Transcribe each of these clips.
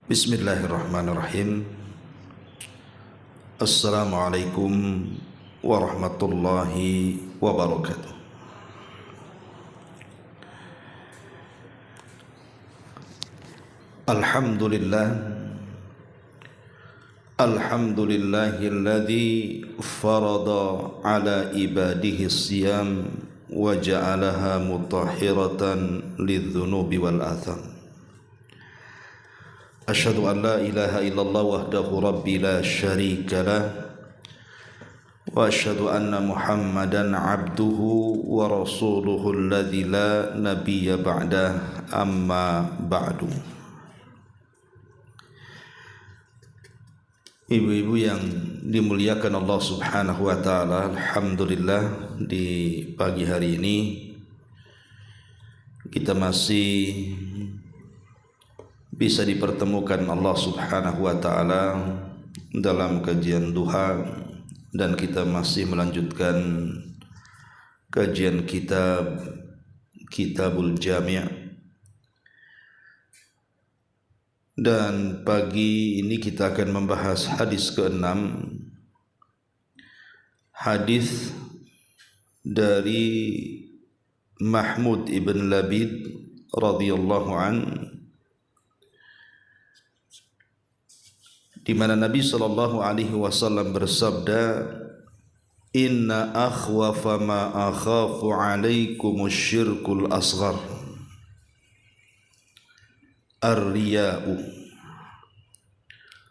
Bismillahirrahmanirrahim. Assalamualaikum warahmatullahi wabarakatuh. Alhamdulillahilladzi farada ala ibadihi siyam wa ja'alaha mutahhiratan lidzunubi wal atham. Asyhadu an la ilaha illallah wahdahu rabbi la syarika lah wa asyhadu anna Muhammadan abduhu wa rasuluhu alladzi la nabiyya ba'dah, amma ba'du. Ibu-ibu yang dimuliakan Allah Subhanahu wa taala, alhamdulillah di pagi hari ini kita masih bisa dipertemukan Allah Subhanahu wa taala dalam kajian duha, dan kita masih melanjutkan kajian Kitabul Jami'. Dan pagi ini kita akan membahas hadis ke-6, hadis dari Mahmud ibn Labid radhiyallahu an, di mana Nabi sallallahu alaihi wasallam bersabda, "Inna akhwafa ma akhafu alaikumus syirkul asghar ar-riya'u."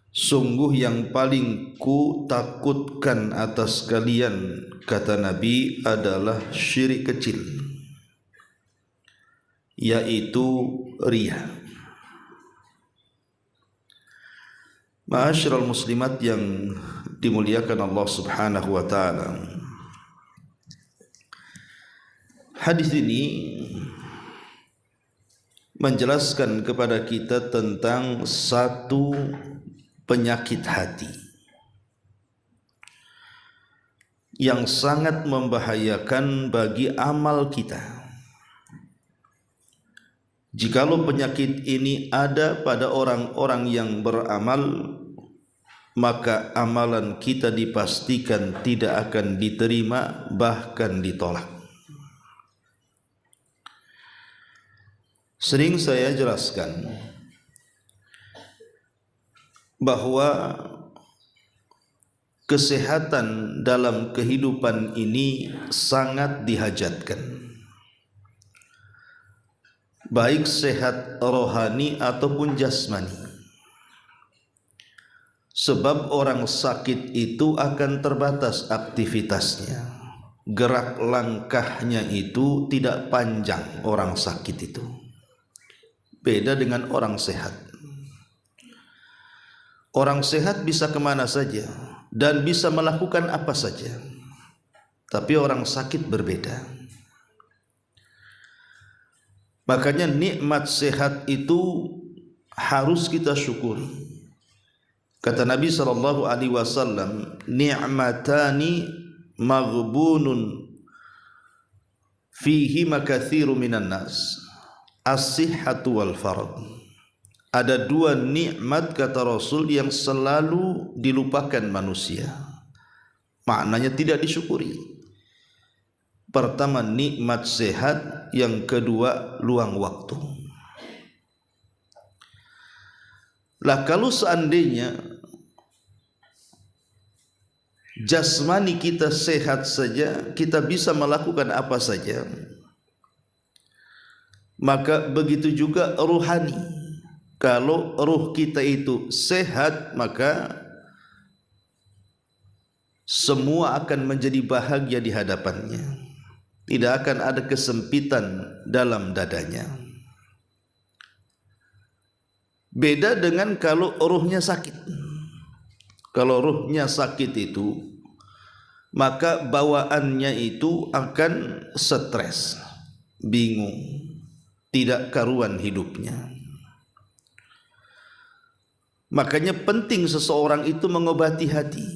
Sungguh yang paling ku takutkan atas kalian, kata Nabi, adalah syirik kecil, yaitu riya. Ma'asyiral muslimat yang dimuliakan Allah Subhanahu wa taala, hadis ini menjelaskan kepada kita tentang satu penyakit hati yang sangat membahayakan bagi amal kita. Jikalau penyakit ini ada pada orang-orang yang beramal, maka amalan kita dipastikan tidak akan diterima, bahkan ditolak. Sering saya jelaskan bahwa kesehatan dalam kehidupan ini sangat dihajatkan, baik sehat rohani ataupun jasmani. Sebab orang sakit itu akan terbatas aktivitasnya, gerak langkahnya itu tidak panjang orang sakit itu. Beda dengan orang sehat. Orang sehat bisa kemana saja dan bisa melakukan apa saja, tapi orang sakit berbeda. Makanya nikmat sehat itu harus kita syukuri. Kata Nabi sallallahu alaihi wasallam, "Ni'matani maghbunun fihi makatsiru minan nas, as-sihhatu wal farad." Ada dua nikmat, kata Rasul, yang selalu dilupakan manusia, maknanya tidak disyukuri. Pertama nikmat sehat, yang kedua luang waktu. Lah kalau seandainya jasmani kita sehat saja, kita bisa melakukan apa saja, maka begitu juga ruhani. Kalau ruh kita itu sehat, maka semua akan menjadi bahagia di hadapannya. Tidak akan ada kesempitan dalam dadanya. Beda dengan kalau ruhnya sakit. Kalau ruhnya sakit itu, maka bawaannya itu akan stres, bingung, tidak karuan hidupnya. Makanya penting seseorang itu mengobati hati,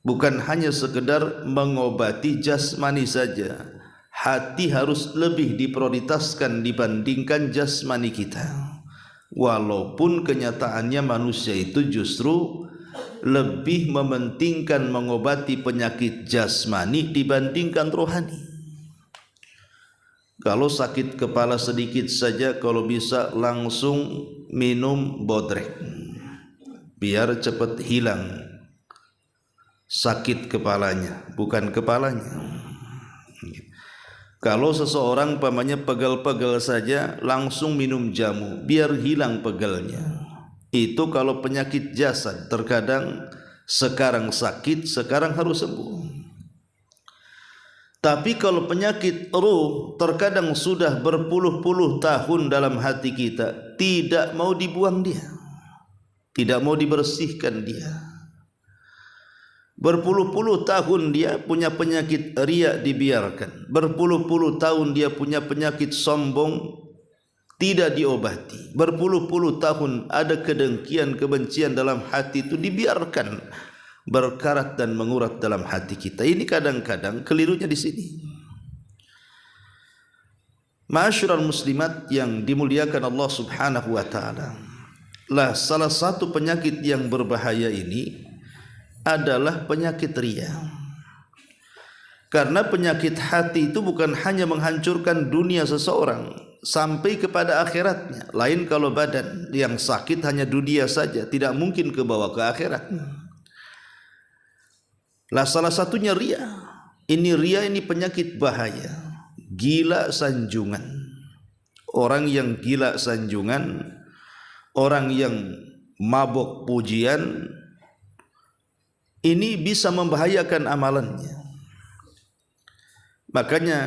bukan hanya sekedar mengobati jasmani saja. Hati harus lebih diprioritaskan dibandingkan jasmani kita. walaupun kenyataannya manusia itu justru lebih mementingkan mengobati penyakit jasmani dibandingkan rohani. Kalau sakit kepala sedikit saja, kalau bisa langsung minum bodrek biar cepat hilang sakit kepalanya, bukan kepalanya. Kalau seseorang pamannya pegal-pegal saja, langsung minum jamu biar hilang pegalnya. Itu kalau penyakit jasad, terkadang sekarang sakit, sekarang harus sembuh. Tapi kalau penyakit ruh, terkadang sudah berpuluh-puluh tahun dalam hati kita, tidak mau dibuang dia, tidak mau dibersihkan dia. Berpuluh-puluh tahun dia punya penyakit riya dibiarkan, berpuluh-puluh tahun dia punya penyakit sombong tidak diobati, berpuluh-puluh tahun ada kedengkian, kebencian dalam hati itu dibiarkan berkarat dan mengurat dalam hati kita. Ini kadang-kadang kelirunya di sini. Ma'asyiral muslimat yang dimuliakan Allah Subhanahu wa taala, lah salah satu penyakit yang berbahaya ini adalah penyakit riya. Karena penyakit hati itu bukan hanya menghancurkan dunia seseorang sampai kepada akhiratnya. Lain kalau badan yang sakit hanya dunia saja, tidak mungkin kebawa ke akhirat. Lah salah satunya riya. Ini riya, ini penyakit bahaya. Gila sanjungan. Orang yang gila sanjungan, orang yang mabok pujian, ini bisa membahayakan amalannya. Makanya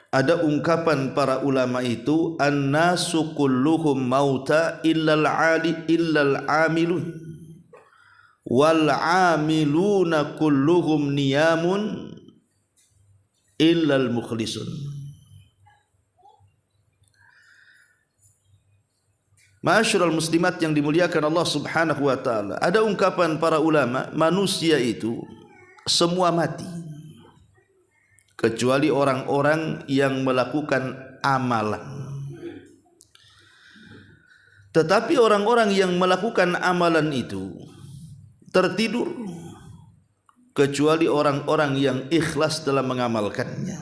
ada ungkapan para ulama itu, an-nasu kulluhum mauta illal amilun wal amiluna kulluhum niyamun illal mukhlisun. Ma'asyiral muslimat yang dimuliakan Allah Subhanahu wa taala, ada ungkapan para ulama, manusia itu semua mati kecuali orang-orang yang melakukan amalan. Tetapi orang-orang yang melakukan amalan itu tertidur kecuali orang-orang yang ikhlas dalam mengamalkannya.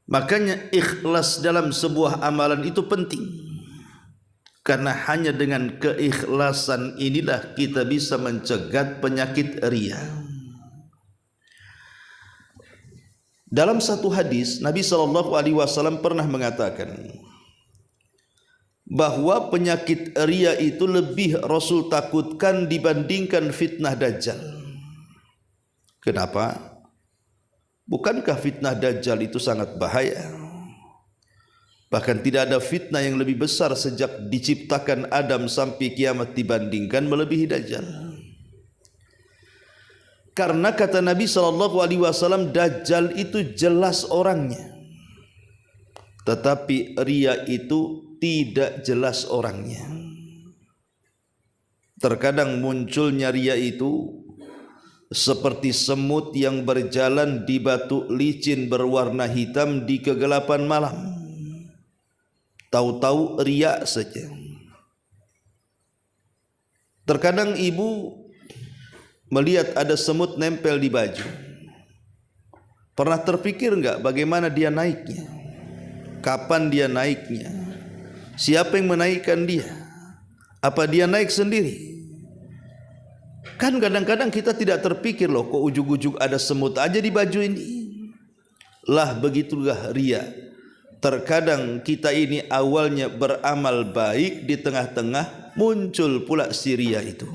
Makanya ikhlas dalam sebuah amalan itu penting, karena hanya dengan keikhlasan inilah kita bisa mencegat penyakit riya. Dalam satu hadis Nabi SAW pernah mengatakan bahwa penyakit riya itu lebih Rasul takutkan dibandingkan fitnah Dajjal. Kenapa? Bukankah fitnah Dajjal itu sangat bahaya? Bahkan tidak ada fitnah yang lebih besar sejak diciptakan Adam sampai kiamat dibandingkan melebihi Dajjal. Karena kata Nabi SAW, Dajjal itu jelas orangnya, tetapi riya itu tidak jelas orangnya. Terkadang munculnya riya itu seperti semut yang berjalan di batu licin berwarna hitam di kegelapan malam. Tahu-tahu riya saja. Terkadang ibu melihat ada semut nempel di baju. Pernah terpikir enggak bagaimana dia naiknya? Kapan dia naiknya? Siapa yang menaikkan dia? Apa dia naik sendiri? Kan kadang-kadang kita tidak terpikir, loh kok ujug-ujug ada semut aja di baju ini. Lah begitulah riya. Terkadang kita ini awalnya beramal baik, di tengah-tengah muncul pula si riya itu.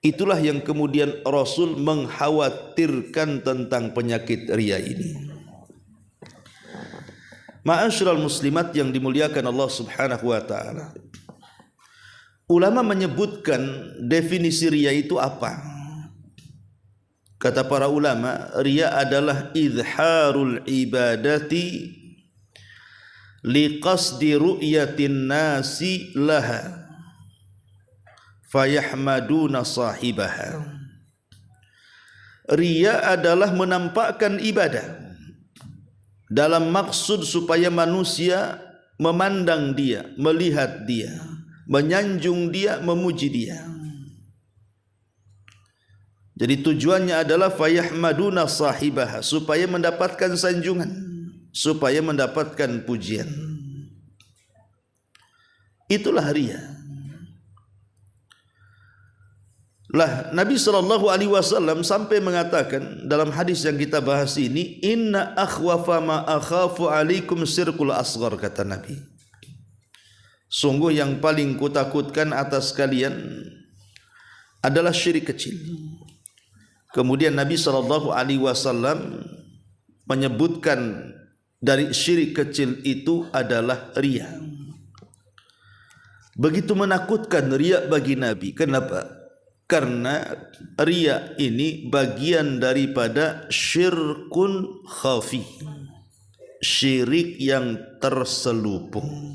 Itulah yang kemudian Rasul mengkhawatirkan tentang penyakit riya ini. Ma'asyiral muslimat yang dimuliakan Allah Subhanahu wa taala, ulama menyebutkan definisi riya itu apa? Kata para ulama, riya adalah izharul ibadati liqasdi ru'yatin nasi laha fayahmaduna sahibaha. Riya adalah menampakkan ibadah dalam maksud supaya manusia memandang dia, melihat dia, menyanjung dia, memuji dia. Jadi tujuannya adalah fayahmaduna sahibaha, supaya mendapatkan sanjungan, supaya mendapatkan pujian. Itulah riya. Lah Nabi SAW sampai mengatakan dalam hadis yang kita bahas ini, inna akhwafa ma akhafu alaikum sirkul asghar, kata Nabi. Sungguh yang paling kutakutkan atas kalian adalah syirik kecil. Kemudian Nabi SAW menyebutkan dari syirik kecil itu adalah riya. Begitu menakutkan riya bagi Nabi. Kenapa? Karena riya ini bagian daripada syirkun khafi, syirik yang terselubung.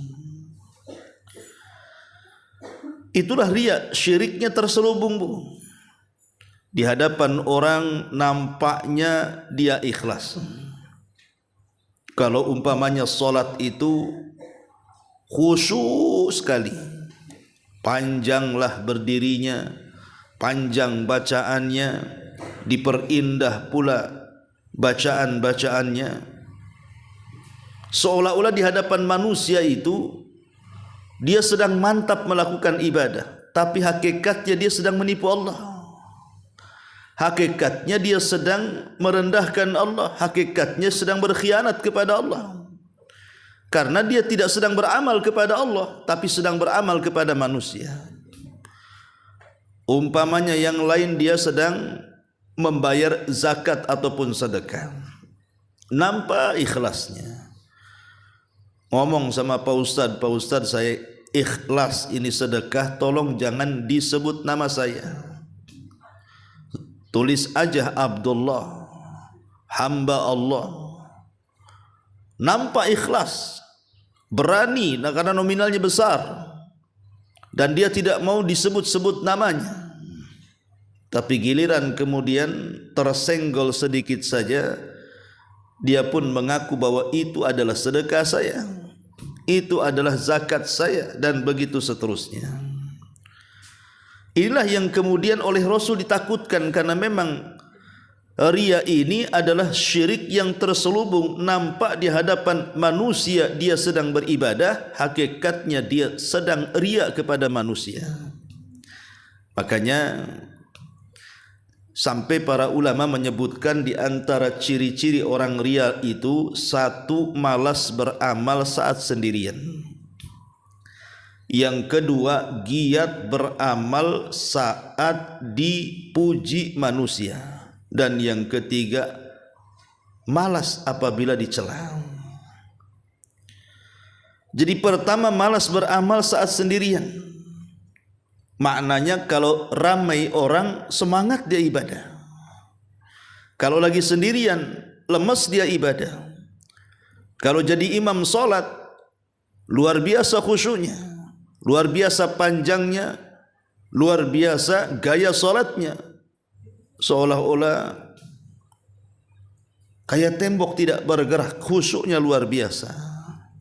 Itulah riya, syiriknya terselubung, Bu. Di hadapan orang nampaknya dia ikhlas. Kalau umpamanya solat itu khusyuk sekali, panjanglah berdirinya, panjang bacaannya, diperindah pula bacaan-bacaannya, seolah-olah di hadapan manusia itu dia sedang mantap melakukan ibadah, tapi hakikatnya dia sedang menipu Allah. Hakikatnya dia sedang merendahkan Allah, hakikatnya sedang berkhianat kepada Allah. Karena dia tidak sedang beramal kepada Allah, tapi sedang beramal kepada manusia. Umpamanya yang lain dia sedang membayar zakat ataupun sedekah, nampak ikhlasnya. Ngomong sama Pak Ustadz saya ikhlas ini sedekah, tolong jangan disebut nama saya. Tulis aja Abdullah, hamba Allah. Nampak ikhlas, berani karena nominalnya besar, dan dia tidak mau disebut-sebut namanya. Tapi giliran kemudian tersenggol sedikit saja, dia pun mengaku bahwa itu adalah sedekah saya, itu adalah zakat saya, dan begitu seterusnya. Inilah yang kemudian oleh Rasul ditakutkan, karena memang riya ini adalah syirik yang terselubung. Nampak di hadapan manusia dia sedang beribadah, hakikatnya dia sedang riya kepada manusia. Makanya sampai para ulama menyebutkan di antara ciri-ciri orang riya itu, satu, malas beramal saat sendirian. Yang kedua, giat beramal saat dipuji manusia. Dan yang ketiga, malas apabila dicela. Jadi pertama, malas beramal saat sendirian. Maknanya kalau ramai orang, semangat dia ibadah. Kalau lagi sendirian, lemes dia ibadah. Kalau jadi imam sholat, luar biasa khusyuknya, luar biasa panjangnya, luar biasa gaya sholatnya, seolah-olah kayak tembok tidak bergerak, khusyuknya luar biasa.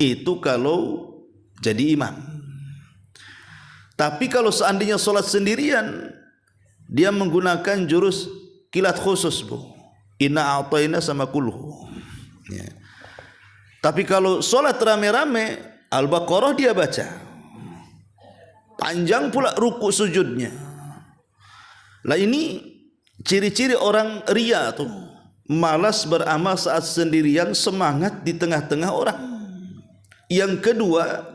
Itu kalau jadi imam. Tapi kalau seandainya sholat sendirian, dia menggunakan jurus kilat khusus, Bu. Inna a'tayna sama kulhu. Ya. Tapi kalau sholat rame-rame, Al-Baqarah dia baca, panjang pula ruku sujudnya. Lah ini ciri-ciri orang riya tuh, malas beramal saat sendirian, semangat di tengah-tengah orang. Yang kedua,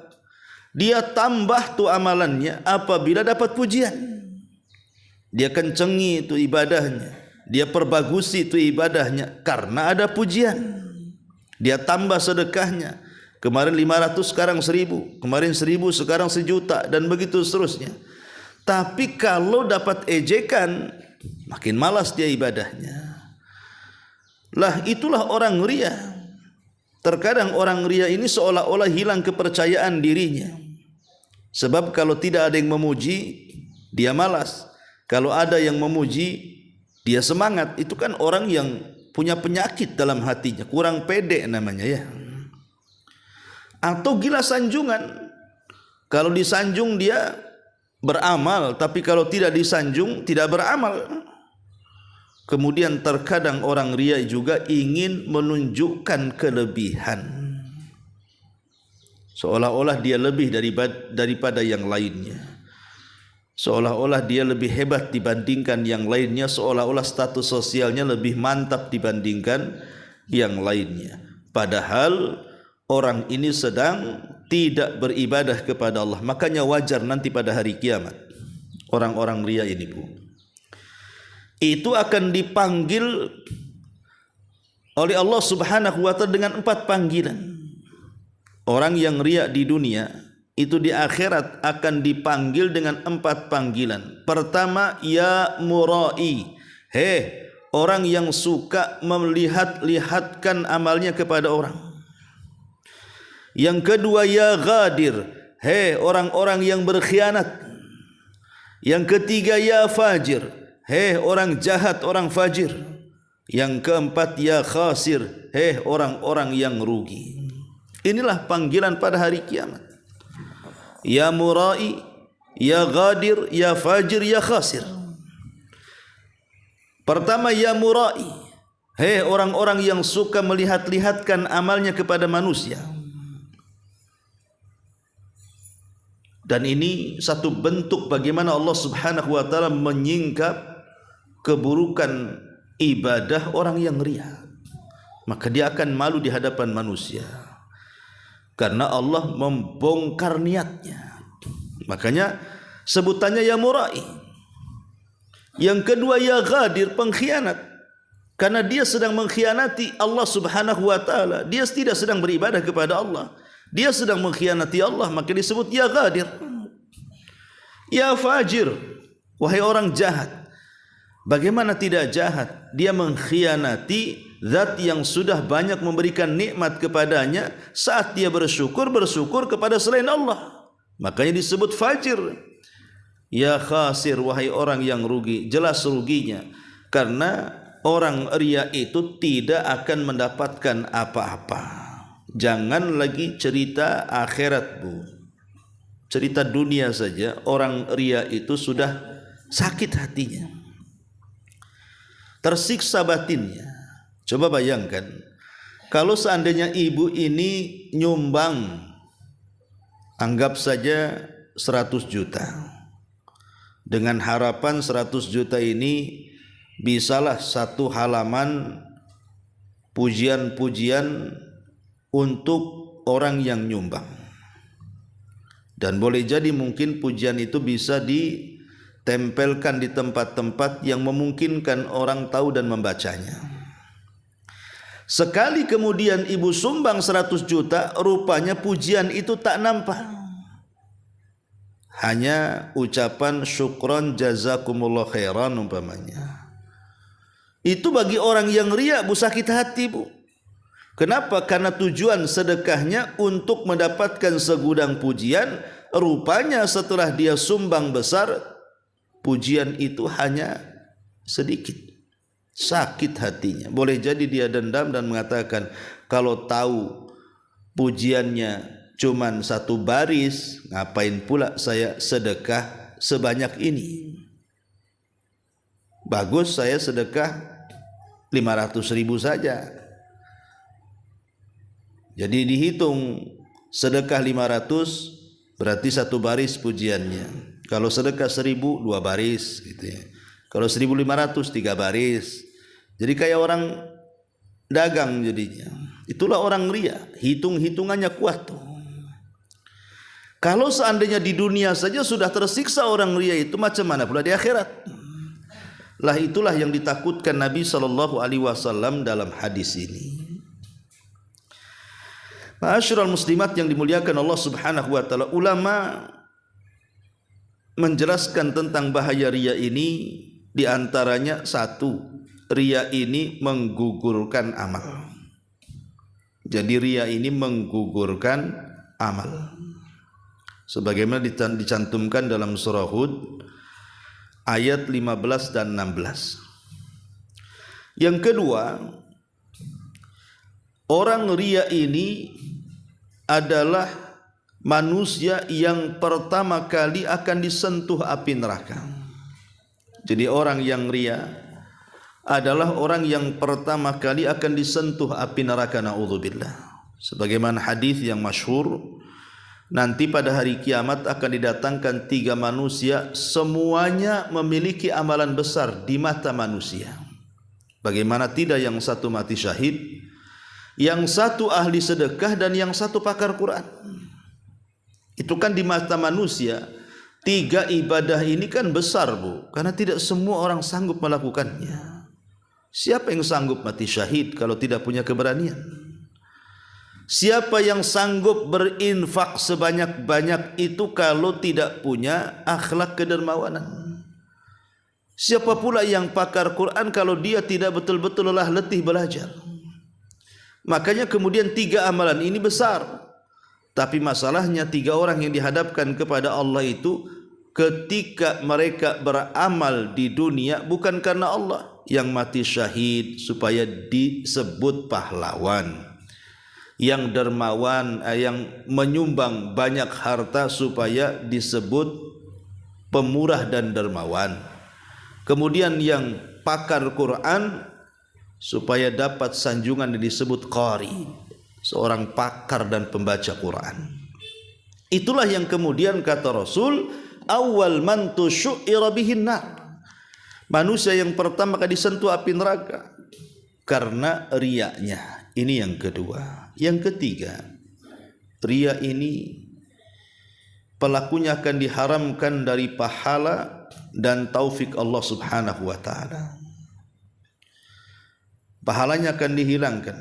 dia tambah tuh amalannya apabila dapat pujian. Dia kencengi itu ibadahnya, dia perbagusi itu ibadahnya karena ada pujian. Dia tambah sedekahnya, kemarin 500 sekarang 1000, kemarin 1000 sekarang 1.000.000, dan begitu seterusnya. Tapi kalau dapat ejekan, makin malas dia ibadahnya. Lah itulah orang riya. Terkadang orang riya ini seolah-olah hilang kepercayaan dirinya. Sebab kalau tidak ada yang memuji, dia malas. Kalau ada yang memuji, dia semangat. Itu kan orang yang punya penyakit dalam hatinya, kurang pede namanya ya. Atau gila sanjungan. Kalau disanjung dia beramal, tapi kalau tidak disanjung tidak beramal. Kemudian terkadang orang riya juga ingin menunjukkan kelebihan, seolah-olah dia lebih daripada yang lainnya, seolah-olah dia lebih hebat dibandingkan yang lainnya, seolah-olah status sosialnya lebih mantap dibandingkan yang lainnya. Padahal orang ini sedang tidak beribadah kepada Allah. Makanya wajar nanti pada hari kiamat orang-orang riya ini, Bu, itu akan dipanggil oleh Allah Subhanahu wa ta'ala dengan 4 panggilan. Orang yang riya di dunia itu di akhirat akan dipanggil dengan 4 panggilan. Pertama, ya murai, hei orang yang suka melihat-lihatkan amalnya kepada orang. Yang kedua, ya ghadir, hei orang-orang yang berkhianat. Yang ketiga, ya fajir, hei orang jahat, orang fajir. Yang keempat, ya khasir, hei orang-orang yang rugi. Inilah panggilan pada hari kiamat. Ya murai, ya ghadir, ya fajir, ya khasir. Pertama, ya murai, hei orang-orang yang suka melihat-lihatkan amalnya kepada manusia. Dan ini satu bentuk bagaimana Allah Subhanahu wa ta'ala menyingkap keburukan ibadah orang yang riya. Maka dia akan malu di hadapan manusia, karena Allah membongkar niatnya. Makanya sebutannya ya murai. Yang kedua, ya ghadir, pengkhianat, karena dia sedang mengkhianati Allah Subhanahu wa ta'ala. Dia tidak sedang beribadah kepada Allah, dia sedang mengkhianati Allah, maka disebut ya ghadir. Ya fajir, wahai orang jahat. Bagaimana tidak jahat? Dia mengkhianati zat yang sudah banyak memberikan nikmat kepadanya. Saat dia bersyukur kepada selain Allah, makanya disebut fajir. Ya khasir, wahai orang yang rugi. Jelas ruginya, karena orang riya itu tidak akan mendapatkan apa-apa. Jangan lagi cerita akhirat, Bu. Cerita dunia saja orang riya itu sudah sakit hatinya, tersiksa batinnya. Coba bayangkan kalau seandainya ibu ini nyumbang, anggap saja 100 juta, dengan harapan 100 juta ini bisalah satu halaman pujian-pujian untuk orang yang nyumbang. Dan boleh jadi mungkin pujian itu bisa ditempelkan di tempat-tempat yang memungkinkan orang tahu dan membacanya. Sekali kemudian ibu sumbang 100 juta, rupanya pujian itu tak nampak. Hanya ucapan syukron jazakumullah khairan umpamanya. Itu bagi orang yang riya, Bu, sakit hati, Bu. Kenapa? Karena tujuan sedekahnya untuk mendapatkan segudang pujian. Rupanya setelah dia sumbang besar, pujian itu hanya sedikit. Sakit hatinya. Boleh jadi dia dendam dan mengatakan, kalau tahu pujiannya cuman 1 baris, ngapain pula saya sedekah sebanyak ini? Bagus saya sedekah 500.000 saja. Jadi dihitung sedekah 500 berarti 1 baris pujiannya. Kalau sedekah 1.000 2 baris gitu ya. Kalau 1.500 3 baris. Jadi kayak orang dagang jadinya. Itulah orang riya, hitung-hitungannya kuat tuh. Kalau seandainya di dunia saja sudah tersiksa orang riya itu, macam mana pula di akhirat? Lah itulah yang ditakutkan Nabi SAW dalam hadis ini. Ma'asyiral muslimat yang dimuliakan Allah Subhanahu wa ta'ala, ulama menjelaskan tentang bahaya riya ini. Di antaranya 1, riya ini menggugurkan amal. Jadi riya ini menggugurkan amal, sebagaimana dicantumkan dalam surah Hud ayat 15 dan 16. Yang kedua, orang riya ini adalah manusia yang pertama kali akan disentuh api neraka. Jadi orang yang ria adalah orang yang pertama kali akan disentuh api neraka, naudzubillah. Sebagaimana hadis yang masyhur, nanti pada hari kiamat akan didatangkan 3 manusia, semuanya memiliki amalan besar di mata manusia. Bagaimana tidak, yang satu mati syahid, yang satu ahli sedekah, dan yang satu pakar Quran. Itu kan di mata manusia. 3 ibadah ini kan besar, Bu, karena tidak semua orang sanggup melakukannya. Siapa yang sanggup mati syahid kalau tidak punya keberanian? Siapa yang sanggup berinfak sebanyak-banyak itu kalau tidak punya akhlak kedermawanan? Siapa pula yang pakar Quran kalau dia tidak betul-betul lelah letih belajar? Makanya kemudian 3 amalan ini besar. Tapi masalahnya 3 orang yang dihadapkan kepada Allah itu ketika mereka beramal di dunia bukan karena Allah. Yang mati syahid supaya disebut pahlawan, yang dermawan, yang menyumbang banyak harta supaya disebut pemurah dan dermawan. Kemudian yang pakar Quran supaya dapat sanjungan yang disebut qari, seorang pakar dan pembaca Quran. Itulah yang kemudian kata Rasul, awal man tusyu'ira bihin nar, manusia yang pertama kali disentuh api neraka karena riaknya. Ini yang kedua. Yang ketiga, ria ini pelakunya akan diharamkan dari pahala dan taufik Allah Subhanahu wa taala. Pahalanya akan dihilangkan.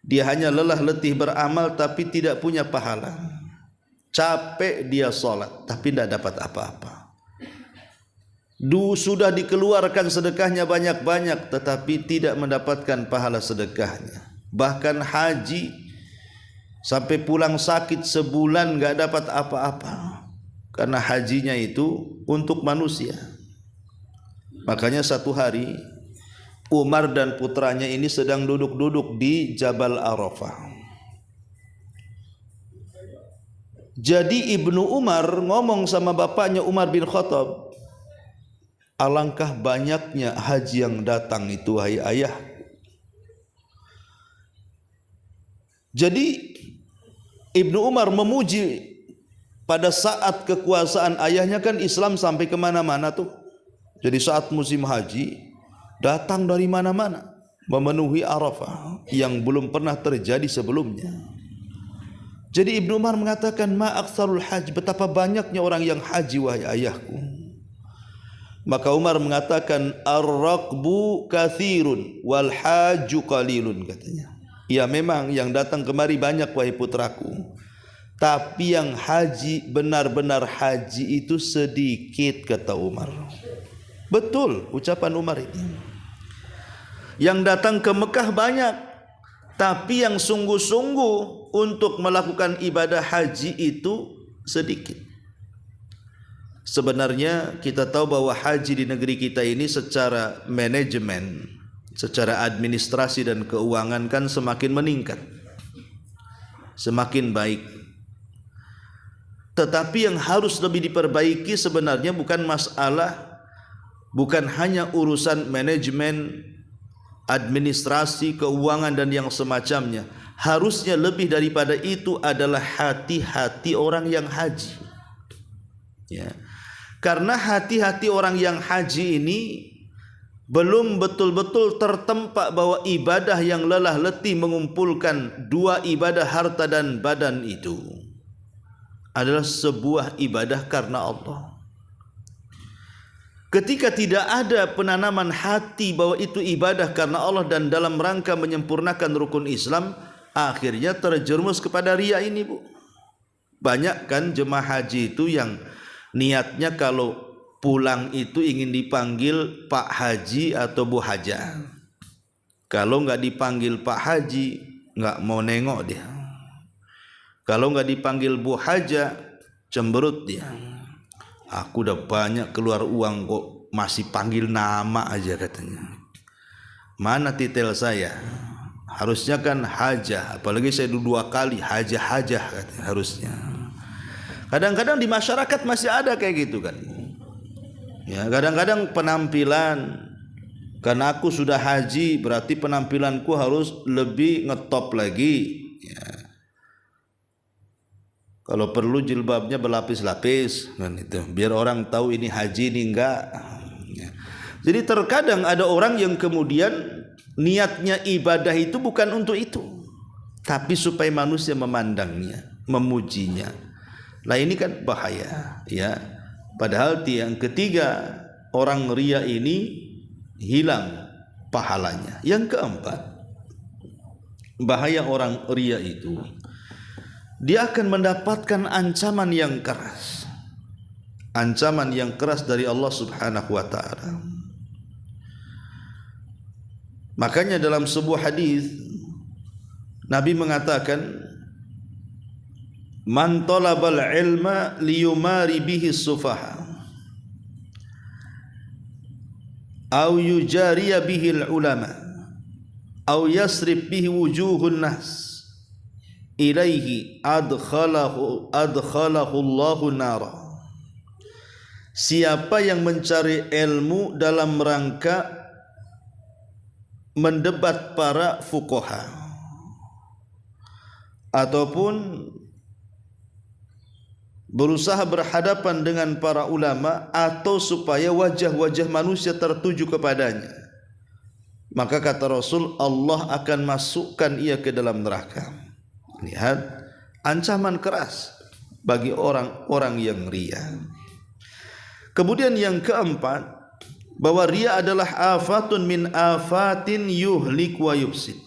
Dia hanya lelah letih beramal tapi tidak punya pahala. Capek dia sholat tapi tidak dapat apa-apa. Sudah dikeluarkan sedekahnya banyak-banyak tetapi tidak mendapatkan pahala sedekahnya. Bahkan haji sampai pulang sakit sebulan gak dapat apa-apa, karena hajinya itu untuk manusia. Makanya satu hari Umar dan putranya ini sedang duduk-duduk di Jabal Arafah. Jadi Ibnu Umar ngomong sama bapaknya Umar bin Khattab, alangkah banyaknya haji yang datang itu, wahai ayah. Jadi Ibnu Umar memuji pada saat kekuasaan ayahnya, kan Islam sampai kemana-mana tuh. Jadi saat musim haji datang dari mana-mana memenuhi Arafah yang belum pernah terjadi sebelumnya. Jadi Ibnu Umar mengatakan, ma aktsarul hajj, betapa banyaknya orang yang haji wahai ayahku. Maka Umar mengatakan, ar-raqbu katsirun wal hajju qalilun, katanya. Ya memang yang datang kemari banyak wahai putraku, tapi yang haji, benar-benar haji itu sedikit, kata Umar. Betul ucapan Umar ini. Yang datang ke Mekah banyak, tapi yang sungguh-sungguh untuk melakukan ibadah haji itu sedikit. Sebenarnya kita tahu bahwa haji di negeri kita ini secara manajemen, secara administrasi dan keuangan kan semakin meningkat, semakin baik. Tetapi yang harus lebih diperbaiki sebenarnya bukan masalah, bukan hanya urusan manajemen, administrasi, keuangan dan yang semacamnya. Harusnya lebih daripada itu adalah hati-hati orang yang haji. Ya. Karena hati-hati orang yang haji ini belum betul-betul tertempa bahwa ibadah yang lelah letih mengumpulkan 2 ibadah harta dan badan itu adalah sebuah ibadah karena Allah. Ketika tidak ada penanaman hati bahwa itu ibadah karena Allah dan dalam rangka menyempurnakan rukun Islam, akhirnya terjerumus kepada riya ini, Bu. Banyak kan jemaah haji itu yang niatnya kalau pulang itu ingin dipanggil Pak Haji atau Bu Haja. Kalau nggak dipanggil Pak Haji, nggak mau nengok dia. Kalau nggak dipanggil Bu Haja, cemberut dia. Aku udah banyak keluar uang kok masih panggil nama aja, katanya. Mana titel saya? Harusnya kan hajah, apalagi saya 2 kali hajah harusnya. Kadang-kadang di masyarakat masih ada kayak gitu kan. Ya, kadang-kadang penampilan, karena aku sudah haji berarti penampilanku harus lebih ngetop lagi. Ya. Kalau perlu jilbabnya berlapis-lapis kan itu, biar orang tahu ini haji ini enggak. Ya. Jadi terkadang ada orang yang kemudian niatnya ibadah itu bukan untuk itu, tapi supaya manusia memandangnya, memujinya. Lah ini kan bahaya, ya. Padahal yang ketiga, orang ria ini hilang pahalanya. Yang keempat, bahaya orang ria itu, dia akan mendapatkan ancaman yang keras. Ancaman yang keras dari Allah Subhanahu wa taala. Makanya dalam sebuah hadis Nabi mengatakan, man talabal ilma liyumari bihi sufaha au yujariya bihi ulama au yasrib bihi wujuhun nas ilaihi adkhalahu Allahu nara. Siapa yang mencari ilmu dalam rangka mendebat para fuqaha ataupun berusaha berhadapan dengan para ulama, atau supaya wajah-wajah manusia tertuju kepadanya, maka kata Rasul, Allah akan masukkan ia ke dalam neraka. Lihat ancaman keras bagi orang-orang yang ria. Kemudian yang keempat, bahwa ria adalah afatun min afatin yuhlik wa yufsid.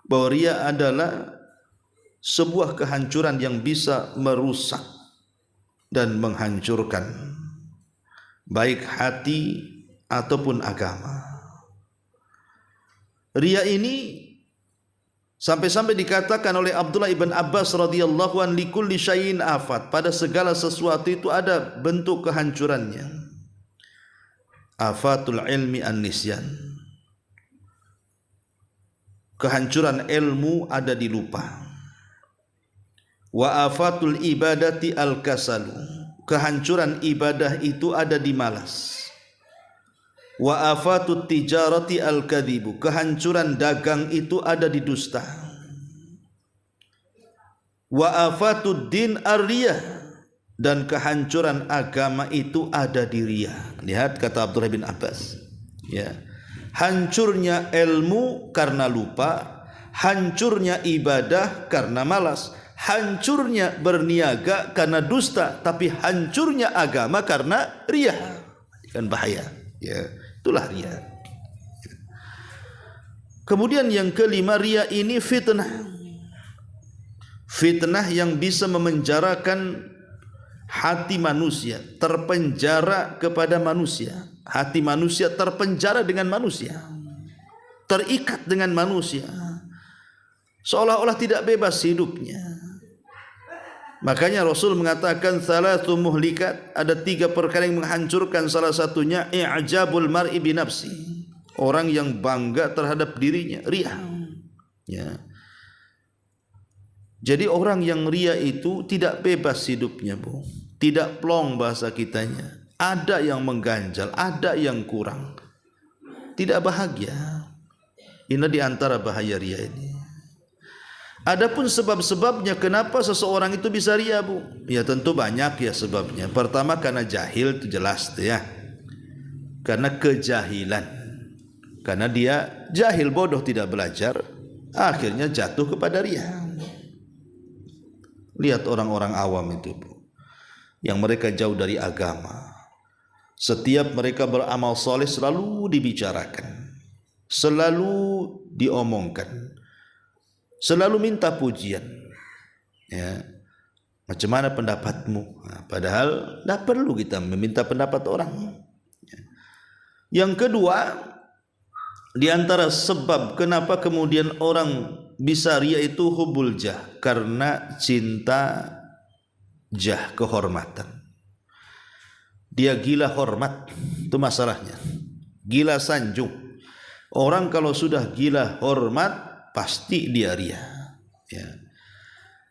Bahwa ria adalah sebuah kehancuran yang bisa merusak dan menghancurkan baik hati ataupun agama. Ria ini sampai-sampai dikatakan oleh Abdullah ibn Abbas radhiyallahu an, likulli syai'in afat, pada segala sesuatu itu ada bentuk kehancurannya. Afatul ilmi an-nisyan, kehancuran ilmu ada di lupa. Wa afatul ibadati al-kasalu, kehancuran ibadah itu ada di malas. Wa afatut tijarati al-kadhibu, kehancuran dagang itu ada di dusta. Wa afatud din ar-riyah, dan kehancuran agama itu ada di ria. Lihat kata Abdullah bin Abbas, ya. Hancurnya ilmu karena lupa, hancurnya ibadah karena malas, hancurnya berniaga karena dusta, tapi hancurnya agama karena ria. Kan bahaya, ya. Itulah ria. Kemudian yang kelima, ria ini fitnah. Fitnah yang bisa memenjarakan hati manusia, terpenjara kepada manusia. Hati manusia terpenjara dengan manusia, terikat dengan manusia, seolah-olah tidak bebas hidupnya. Makanya Rasul mengatakan salatu muhlikat, ada 3 perkara yang menghancurkan. Salah satunya i'jabul mar'i bi nafsi, orang yang bangga terhadap dirinya, ria. Ya. Jadi orang yang ria itu tidak bebas hidupnya, Bu. Tidak plong bahasa kitanya. Ada yang mengganjal, ada yang kurang. Tidak bahagia. Ini di antara bahaya ria ini. Adapun sebab-sebabnya kenapa seseorang itu bisa ria, Bu? Ya tentu banyak ya sebabnya. Pertama karena jahil, itu jelas tuh ya. Karena kejahilan. Karena dia jahil, bodoh, tidak belajar, akhirnya jatuh kepada ria. Lihat orang-orang awam itu, Bu, yang mereka jauh dari agama. Setiap mereka beramal soleh selalu dibicarakan, selalu diomongkan, selalu minta pujian. Ya, macam mana pendapatmu? Nah, padahal tidak perlu kita meminta pendapat orang. Yang kedua, di antara sebab kenapa kemudian orang bisa ria itu hubul jah, karena cinta jah, kehormatan. Dia gila hormat, itu masalahnya. Gila sanjung. Orang kalau sudah gila hormat pasti dia ria. Ya.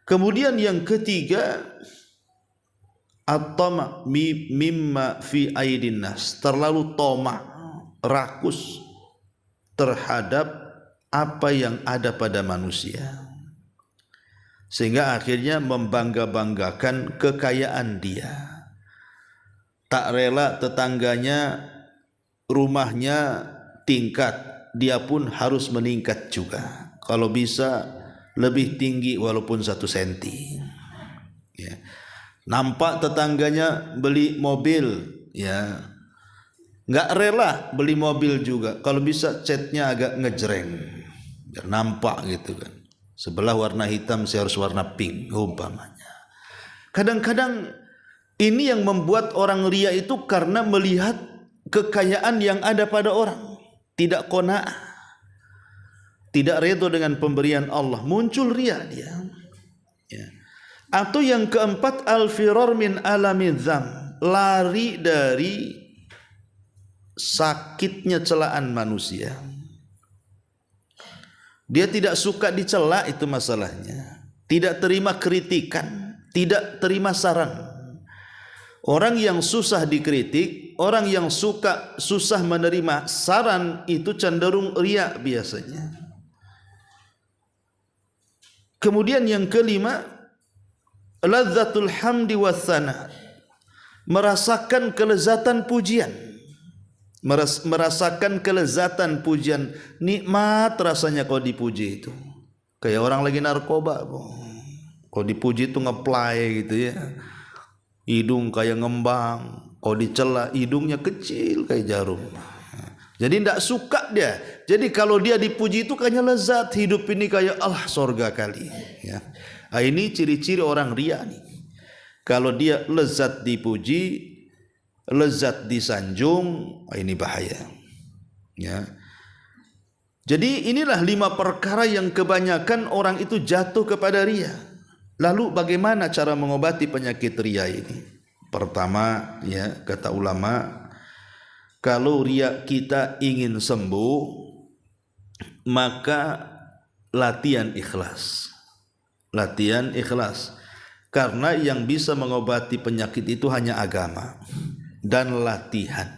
Kemudian yang ketiga, at-tama mimma fi aidin nas, terlalu tamak, rakus terhadap apa yang ada pada manusia, sehingga akhirnya membangga-banggakan kekayaan dia. Tak rela tetangganya rumahnya tingkat, dia pun harus meningkat juga. Kalau bisa lebih tinggi walaupun 1 senti. Ya. Nampak tetangganya beli mobil, ya, nggak rela beli mobil juga. Kalau bisa catnya agak ngejreng, biar nampak gitu kan. Sebelah warna hitam, saya harus warna pink umpamanya. Kadang-kadang ini yang membuat orang ria itu karena melihat kekayaan yang ada pada orang, tidak qanaah, tidak redha dengan pemberian Allah, muncul ria dia. Ya. Atau yang keempat, al-firar min alami dzam, lari dari sakitnya celaan manusia. Dia tidak suka dicela, itu masalahnya. Tidak terima kritikan, tidak terima saran. Orang yang susah dikritik, orang yang susah menerima saran itu cenderung ria biasanya. Kemudian yang kelima, ladzatul hamdi wassana, merasakan kelezatan pujian. Merasakan kelezatan pujian, nikmat rasanya kau dipuji itu. Kayak orang lagi narkoba, kau dipuji itu ngeplay gitu ya. Hidung kayak ngembang, kau dicela hidungnya kecil kayak jarum. Jadi tidak suka dia. Jadi kalau dia dipuji itu kayaknya lezat, hidup ini kayak Allah sorga kali. Ya. Nah, ini ciri-ciri orang ria nih. Kalau dia lezat dipuji, lezat disanjung, ini bahaya. Ya. Jadi inilah 5 perkara yang kebanyakan orang itu jatuh kepada ria. Lalu bagaimana cara mengobati penyakit ria ini? Pertama, ya, kata ulama, kalau ria kita ingin sembuh, maka latihan ikhlas. Latihan ikhlas. Karena yang bisa mengobati penyakit itu hanya agama dan latihan.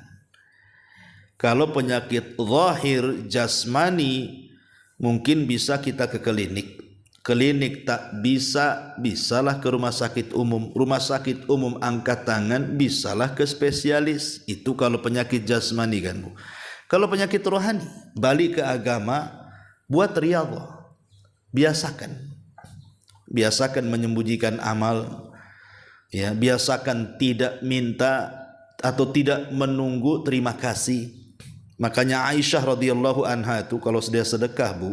Kalau penyakit zahir jasmani, mungkin bisa kita ke klinik. Klinik tak bisa, bisalah ke rumah sakit umum. Rumah sakit umum angkat tangan, bisalah ke spesialis. Itu kalau penyakit jasmani kan, Bu. Kalau penyakit rohani, balik ke agama, buat riyadhah. Biasakan. Biasakan menyembunyikan amal. Ya, biasakan tidak minta atau tidak menunggu terima kasih. Makanya Aisyah radhiyallahu anha itu kalau dia sedekah, Bu,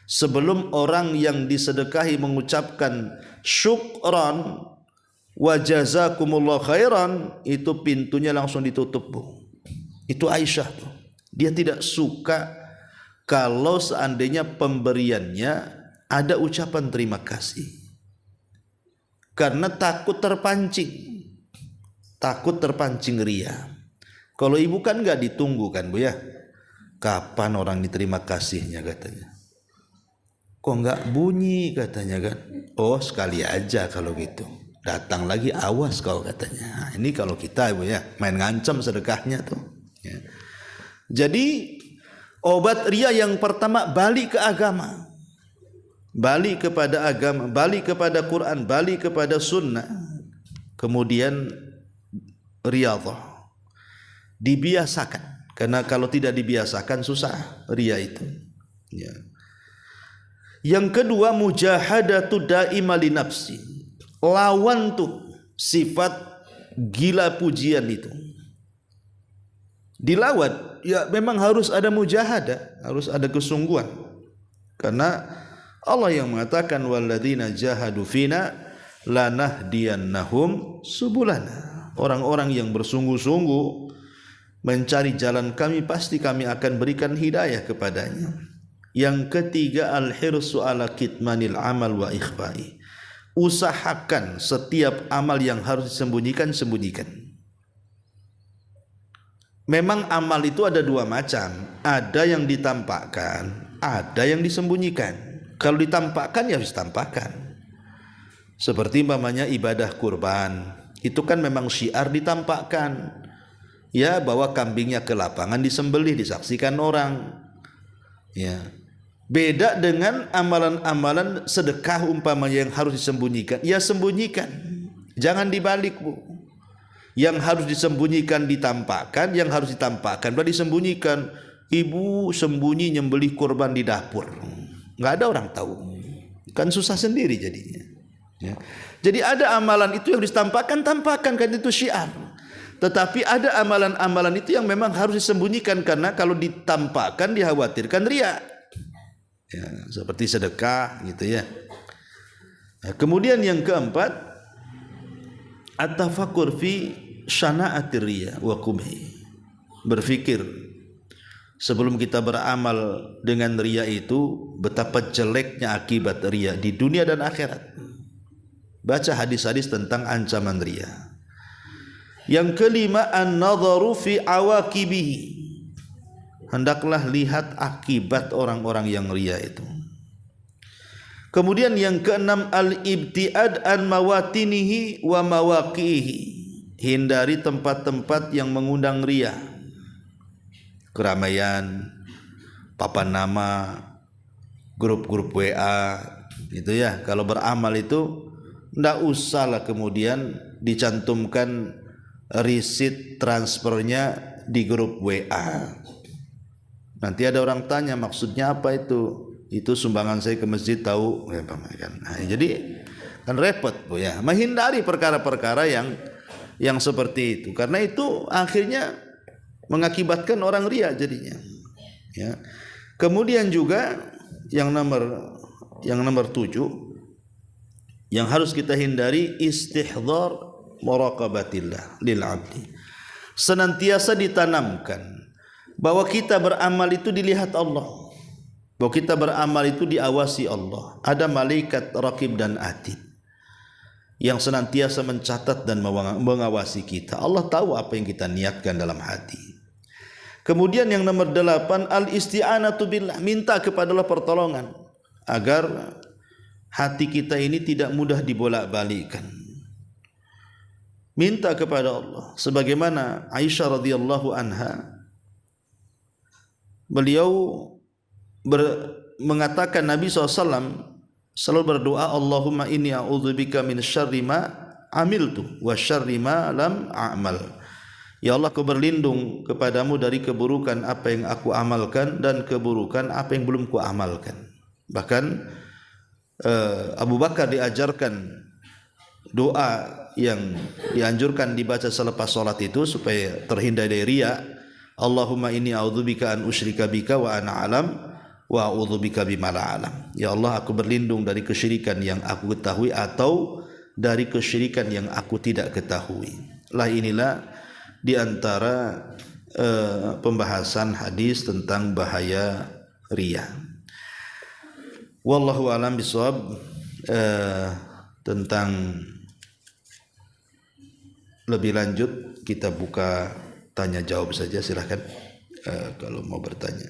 sebelum orang yang disedekahi mengucapkan syukran wa jazakumullah khairan, itu pintunya langsung ditutup, Bu. Itu Aisyah tuh. Dia tidak suka kalau seandainya pemberiannya ada ucapan terima kasih. Karena takut terpancing. Takut terpancing ria. Kalau ibu kan enggak ditunggu kan, Bu ya. Kapan orang diterima kasihnya katanya. Kok enggak bunyi katanya kan. Oh sekali aja kalau gitu. Datang lagi awas kau katanya. Nah, ini kalau kita, Ibu ya, main ngancam sedekahnya tuh. Ya. Jadi obat ria yang pertama, balik ke agama. Balik kepada agama, balik kepada Quran, balik kepada sunnah. Kemudian riyadhah. Dibiasakan. Karena kalau tidak dibiasakan susah ria itu. Ya. Yang kedua, mujahadatu daima li nafsi. Lawan tuh sifat gila pujian itu. Dilawan, ya memang harus ada mujahadah, harus ada kesungguhan. Karena Allah yang mengatakan walladzina jahadu fina lanahdiyannahum subulana. Orang-orang yang bersungguh-sungguh mencari jalan kami, pasti kami akan berikan hidayah kepadanya. Yang ketiga, al-hirsu ala kitmanil amal wa ikhfai. Usahakan setiap amal yang harus disembunyikan, sembunyikan. memang amal itu ada dua macam, ada yang ditampakkan, ada yang disembunyikan. Kalau ditampakkan ya harus ditampakkan. Seperti umpamanya ibadah kurban, itu kan memang syiar ditampakkan. Ya, bawa kambingnya ke lapangan disembelih, disaksikan orang. Ya. Beda dengan amalan-amalan sedekah umpamanya yang harus disembunyikan. Ya sembunyikan. Jangan dibalik, Bu. Yang harus disembunyikan ditampakkan, yang harus ditampakkan berarti disembunyikan. Ibu sembunyi nyembelih kurban di dapur. Enggak ada orang tahu. Kan susah sendiri jadinya. Ya. Jadi ada amalan itu yang ditampakkan, tampakkan kan itu syiar. Tetapi ada amalan-amalan itu yang memang harus disembunyikan karena kalau ditampakkan dikhawatirkan riya. Ya, seperti sedekah gitu ya. Nah, kemudian yang keempat, at-tafakkur fi syana'atir riya wa qubhi. Berfikir sebelum kita beramal dengan riya itu betapa jeleknya akibat riya di dunia dan akhirat. Baca hadis-hadis tentang ancaman riya. Yang kelima, an-nadharu fi awaqibihi. Hendaklah lihat akibat orang-orang yang riya itu. Kemudian yang keenam, al-ibtiad an mawatinihi wa mawaqihi. Hindari tempat-tempat yang mengundang riya. Keramaian, papan nama, grup-grup WA, gitu ya. Kalau beramal itu enggak usahlah kemudian dicantumkan risit transfernya di grup WA. Nanti ada orang tanya maksudnya apa itu? Itu sumbangan saya ke masjid tahu ya, kan. Nah, jadi kan repot, Bu ya. Menghindari perkara-perkara yang seperti itu karena itu akhirnya mengakibatkan orang riya jadinya. Ya. Kemudian juga yang nomor 7 yang harus kita hindari, istihdhar muraqabatillah lil abdi. Senantiasa ditanamkan bahwa kita beramal itu dilihat Allah, bahwa kita beramal itu diawasi Allah. Ada malaikat raqib dan atid yang senantiasa mencatat dan mengawasi kita. Allah tahu apa yang kita niatkan dalam hati. Kemudian yang nomor 8, al-isti'anatu billah, minta kepada Allah pertolongan agar hati kita ini tidak mudah dibolak-balikkan. Minta kepada Allah sebagaimana Aisyah radhiyallahu anha, beliau mengatakan Nabi SAW selalu berdoa, Allahumma inni a'udzubika min syarri ma amiltu wa syarri ma lam a'mal. Ya Allah, aku berlindung kepadamu dari keburukan apa yang aku amalkan dan keburukan apa yang belum ku amalkan. Bahkan Abu Bakar diajarkan doa yang dianjurkan dibaca selepas salat itu supaya terhindar dari riya. Allahumma inni a'udzubika an usyrika bika wa ana alam wa a'udzubika bima la alam. Ya Allah, aku berlindung dari kesyirikan yang aku ketahui atau dari kesyirikan yang aku tidak ketahui. Lah inilah di antara pembahasan hadis tentang bahaya riya. Wallahu a'lam bishawab. Tentang lebih lanjut kita buka tanya jawab saja, silahkan kalau mau bertanya.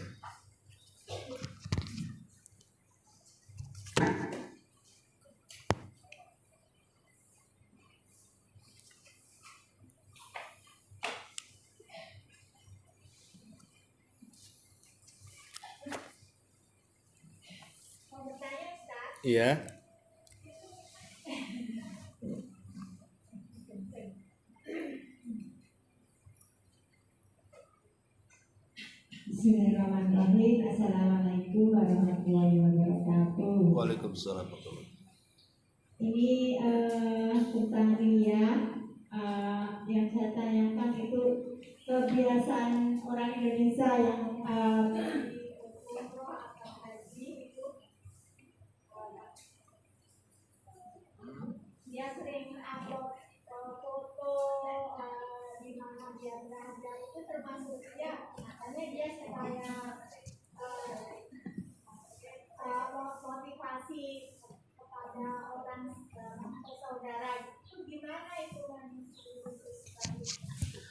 Iya. Bismillahirrahmanirrahim. Assalamualaikum warahmatullahi wabarakatuh. Waalaikumsalam. Ini tentang riya. Yang saya tanyakan itu kebiasaan orang Indonesia yang umroh atau haji itu, dia sering upload foto di mana dia berada, itu termasuk dia. Makanya dia supaya motivasi kepada orang saudara itu gimana itu?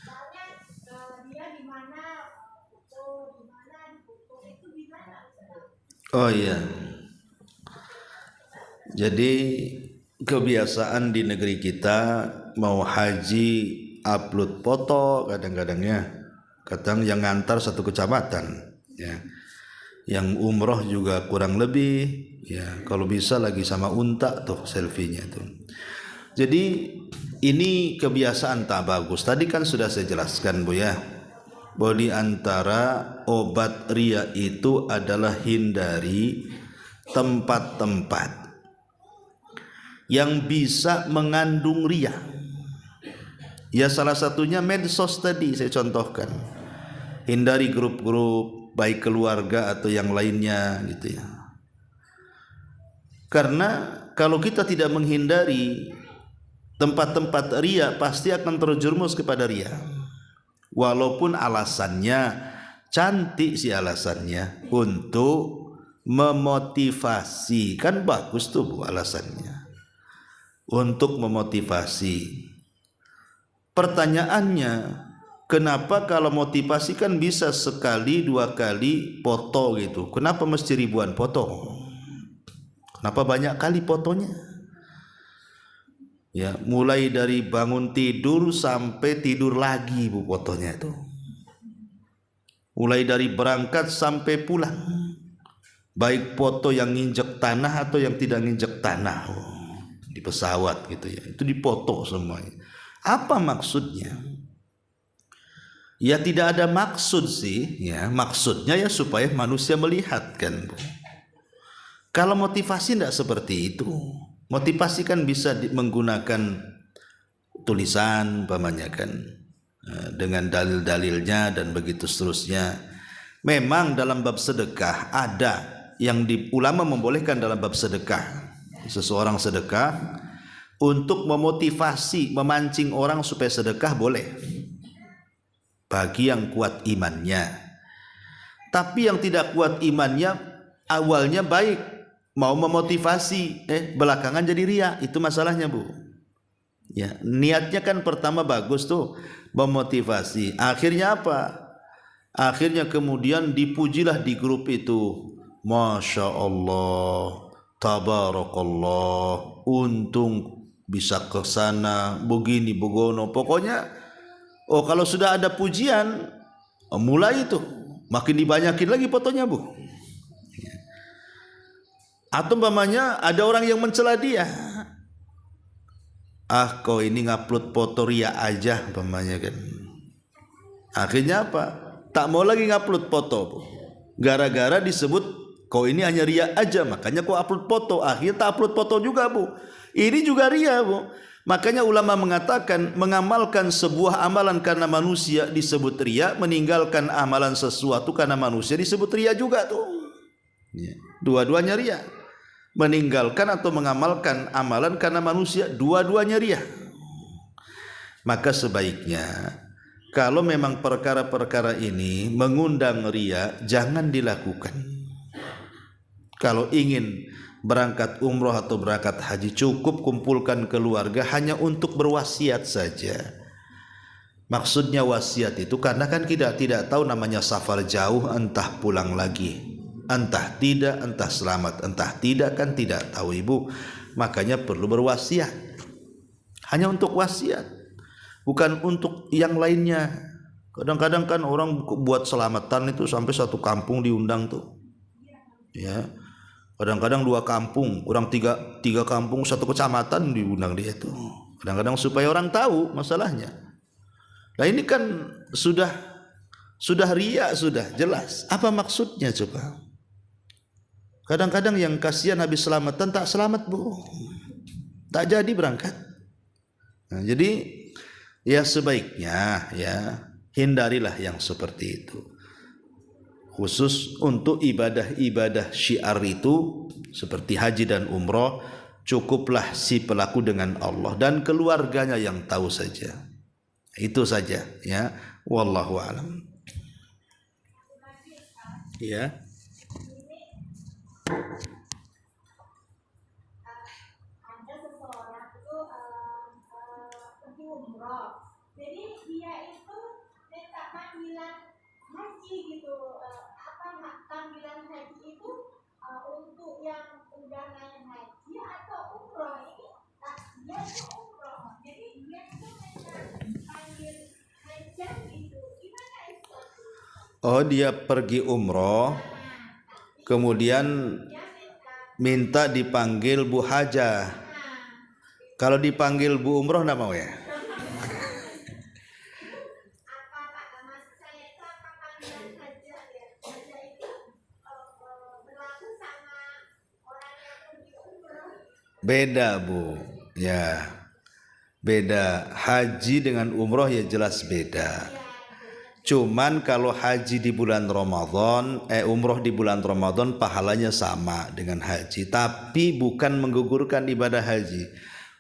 Soalnya dia di mana Oh iya. Jadi kebiasaan di negeri kita mau haji upload foto kadang-kadangnya. Kadang yang ngantar satu kecamatan, ya. Yang umroh juga kurang lebih, ya. Kalau bisa lagi sama unta tuh selfie-nya tuh. Jadi ini kebiasaan tak bagus. Tadi kan sudah saya jelaskan, Bu, ya. Bahwa di antara obat ria itu adalah hindari tempat-tempat yang bisa mengandung ria. Ya salah satunya medsos tadi saya contohkan. Hindari grup-grup baik keluarga atau yang lainnya gitu ya. Karena kalau kita tidak menghindari tempat-tempat ria pasti akan terjerumus kepada ria. Walaupun alasannya cantik sih alasannya untuk memotivasi, kan bagus tuh Bu alasannya. Untuk memotivasi. Pertanyaannya, kenapa kalau motivasi kan bisa sekali dua kali foto gitu, kenapa mesti ribuan foto? Kenapa banyak kali fotonya? Ya, mulai dari bangun tidur sampai tidur lagi Bu fotonya itu. Mulai dari berangkat sampai pulang. Baik foto yang nginjek tanah atau yang tidak nginjek tanah. Di pesawat gitu ya. Itu dipoto semuanya. Apa maksudnya? Ya tidak ada maksud sih, ya. Maksudnya ya supaya manusia melihat kan, Bu. Kalau motivasi tidak seperti itu. Motivasi kan bisa menggunakan tulisan pamannya kan, dengan dalil-dalilnya dan begitu seterusnya. Memang dalam bab sedekah ada yang ulama membolehkan dalam bab sedekah. Seseorang sedekah untuk memotivasi, memancing orang supaya sedekah boleh bagi yang kuat imannya. Tapi yang tidak kuat imannya awalnya baik, mau memotivasi, belakangan jadi ria, itu masalahnya Bu. Ya, niatnya kan pertama bagus tuh, memotivasi. Akhirnya apa? Akhirnya kemudian dipujilah di grup itu. Masya Allah, tabarakallah, untung bisa ke sana, begini, begono. Pokoknya, kalau sudah ada pujian, mulai itu. Makin dibanyakin lagi fotonya Bu. Atau umpamanya ada orang yang mencela dia. Kau ini ngupload foto ria aja umpamanya kan. Akhirnya apa? Tak mau lagi ngupload foto. Gara-gara disebut kau ini hanya ria aja, makanya kau upload foto. Akhirnya tak upload foto juga Bu. Ini juga ria Bu. Makanya ulama mengatakan mengamalkan sebuah amalan karena manusia disebut ria, meninggalkan amalan sesuatu karena manusia disebut ria juga tuh. Dua-duanya ria. Meninggalkan atau mengamalkan amalan karena manusia, dua-duanya ria. Maka sebaiknya kalau memang perkara-perkara ini mengundang ria, jangan dilakukan. Kalau ingin berangkat umroh atau berangkat haji, cukup kumpulkan keluarga hanya untuk berwasiat saja. Maksudnya wasiat itu karena kan kita tidak tahu namanya safar jauh, entah pulang lagi, entah tidak, entah selamat, entah tidak, kan tidak tahu Ibu. Makanya perlu berwasiat. Hanya untuk wasiat, bukan untuk yang lainnya. Kadang-kadang kan orang buat selamatan itu sampai satu kampung diundang tuh. Ya. Kadang-kadang dua kampung, orang tiga kampung, satu kecamatan diundang dia tuh. Kadang-kadang supaya orang tahu masalahnya. Nah ini kan sudah ria, sudah jelas. Apa maksudnya coba? Kadang-kadang yang kasihan habis selamatan tak selamat Bu, tak jadi berangkat. Nah, jadi ya sebaiknya ya hindarilah yang seperti itu. Khusus untuk ibadah-ibadah syiar itu seperti haji dan umroh, cukuplah si pelaku dengan Allah dan keluarganya yang tahu saja. Itu saja ya. Wallahu a'lam. Ya. Ada seseorang itu pergi umroh, jadi dia itu minta panggilan haji gitu. Apa panggilan haji itu untuk yang udah naik haji atau umroh ini dia itu umroh, jadi dia itu panggil haji gitu, gimana itu? Oh, dia pergi umroh, kemudian minta dipanggil Bu Hajah. Kalau dipanggil Bu Umroh enggak mau ya? Beda Bu, ya beda. Haji dengan umroh ya jelas beda. Cuman kalau haji di bulan Ramadan, umroh di bulan Ramadan pahalanya sama dengan haji, tapi bukan menggugurkan ibadah haji.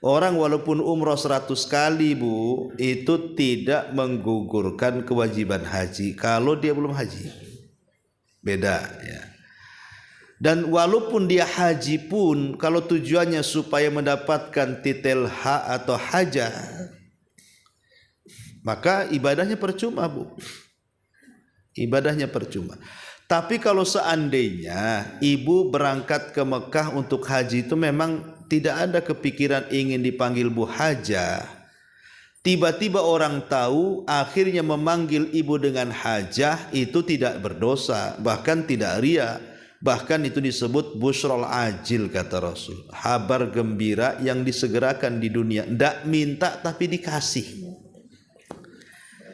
Orang walaupun umroh 100 kali Bu, itu tidak menggugurkan kewajiban haji kalau dia belum haji. Beda ya. Dan walaupun dia haji pun, kalau tujuannya supaya mendapatkan titel ha atau hajah, maka ibadahnya percuma Bu. Ibadahnya percuma. Tapi kalau seandainya ibu berangkat ke Mekah untuk haji itu memang tidak ada kepikiran ingin dipanggil Bu Hajah, tiba-tiba orang tahu akhirnya memanggil ibu dengan hajah, itu tidak berdosa, bahkan tidak ria. Bahkan itu disebut busrul ajil kata Rasul, kabar gembira yang disegerakan di dunia, tidak minta tapi dikasih.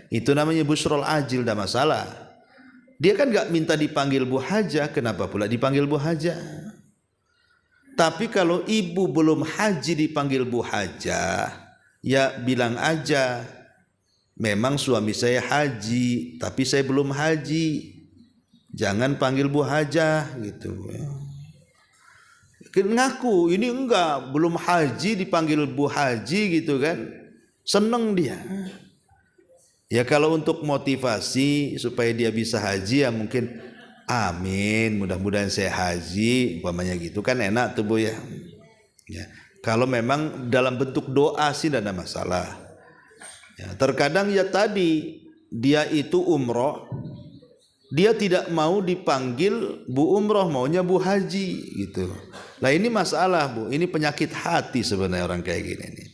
Itu namanya busrul ajil, tidak masalah. Dia kan gak minta dipanggil Bu Hajah, kenapa pula dipanggil Bu Hajah? Tapi kalau ibu belum haji dipanggil Bu Hajah, ya bilang aja, memang suami saya haji, tapi saya belum haji, jangan panggil Bu Hajah gitu. Ngaku ini enggak, belum haji dipanggil Bu Haji gitu kan, seneng dia. Ya kalau untuk motivasi supaya dia bisa haji ya mungkin amin, mudah-mudahan saya haji, umpamanya gitu kan enak tuh Bu ya. Ya. Kalau memang dalam bentuk doa sih tidak ada masalah. Ya, terkadang ya tadi dia itu umroh, dia tidak mau dipanggil Bu Umroh, maunya Bu Haji gitu. Nah ini masalah Bu, ini penyakit hati sebenarnya orang kayak gini nih.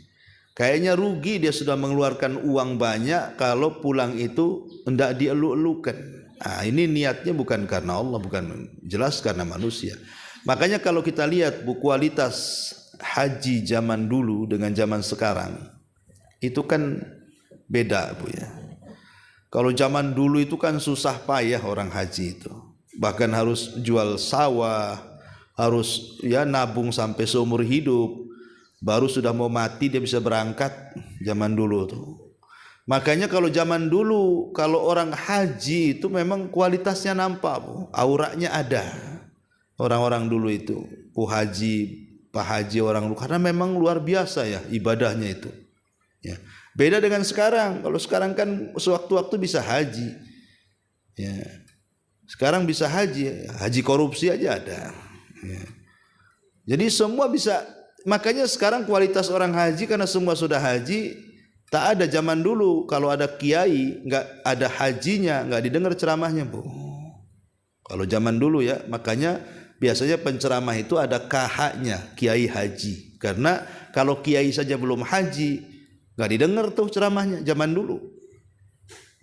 Kayaknya rugi dia sudah mengeluarkan uang banyak kalau pulang itu hendak dielu-elukan. Nah, ini niatnya bukan karena Allah, bukan, jelas karena manusia. Makanya kalau kita lihat Bu, kualitas haji zaman dulu dengan zaman sekarang itu kan beda Bu ya. Kalau zaman dulu itu kan susah payah orang haji itu, bahkan harus jual sawah, harus ya nabung sampai seumur hidup, baru sudah mau mati dia bisa berangkat zaman dulu tuh. Makanya kalau zaman dulu kalau orang haji itu memang kualitasnya nampak Bu, auranya ada. Orang-orang dulu itu, Bu Haji, Pak Haji orang dulu, karena memang luar biasa ya ibadahnya itu. Ya. Beda dengan sekarang. Kalau sekarang kan sewaktu-waktu bisa haji. Ya. Sekarang bisa haji, haji korupsi aja ada. Ya. Jadi semua bisa. Makanya sekarang kualitas orang haji karena semua sudah haji. Tak ada zaman dulu kalau ada kiai nggak ada hajinya, nggak didengar ceramahnya Bu. Kalau zaman dulu ya, makanya biasanya penceramah itu ada KH-nya, kiai haji. Karena kalau kiai saja belum haji, nggak didengar tuh ceramahnya zaman dulu.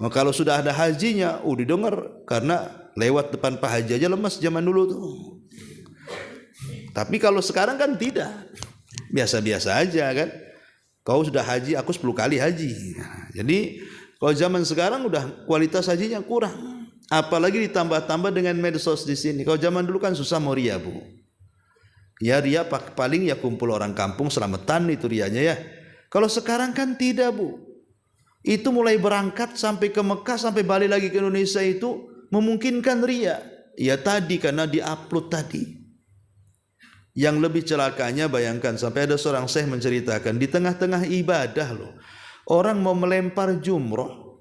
Nah, kalau sudah ada hajinya, didengar, karena lewat depan Pak Haji aja lemas zaman dulu tuh. Tapi kalau sekarang kan tidak, biasa-biasa aja kan. Kau sudah haji, aku 10 kali haji. Jadi kalau zaman sekarang udah kualitas hajinya kurang. Apalagi ditambah-tambah dengan medsos di sini. Kalau zaman dulu kan susah mau ria Bu. Ya ria paling ya kumpul orang kampung selamatan itu rianya ya. Kalau sekarang kan tidak Bu. Itu mulai berangkat sampai ke Mekah sampai balik lagi ke Indonesia itu memungkinkan ria. Ya tadi karena diupload tadi. Yang lebih celakanya bayangkan sampai ada seorang syekh menceritakan di tengah-tengah ibadah loh. Orang mau melempar jumroh,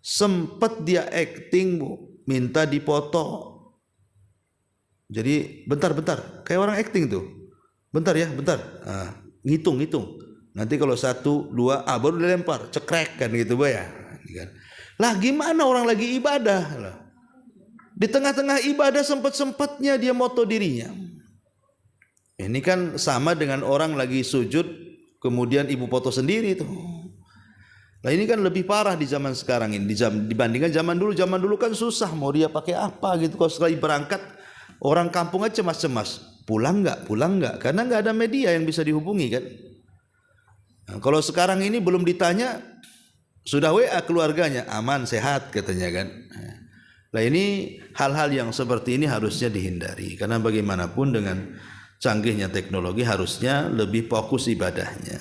sempat dia acting Bu, minta dipoto. Jadi bentar-bentar, kayak orang acting tuh. Bentar ya, bentar. Nah, ngitung. Nanti kalau 1, 2, baru dilempar, cekrek kan gitu Bu ya. Lah gimana orang lagi ibadah lah. Di tengah-tengah ibadah sempat-sempatnya dia moto dirinya. Ini kan sama dengan orang lagi sujud kemudian ibu foto sendiri tuh. Nah ini kan lebih parah di zaman sekarang ini dibandingkan zaman dulu. Zaman dulu kan susah mau dia pakai apa gitu. Kalau sekali berangkat orang kampung aja cemas-cemas. Pulang nggak? Karena nggak ada media yang bisa dihubungi kan. Nah, kalau sekarang ini belum ditanya sudah WA keluarganya aman sehat katanya kan. Nah ini hal-hal yang seperti ini harusnya dihindari. Karena bagaimanapun dengan canggihnya teknologi harusnya lebih fokus ibadahnya.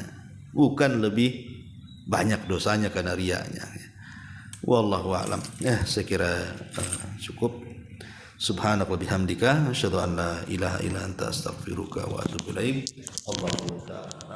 Bukan lebih banyak dosanya karena riaknya. Wallahu a'lam. Saya kira cukup. Subhanaka wa bihamdika asyhadu an la ilaha illa anta astaghfiruka wa atubu ilaik. Allahu ta'ala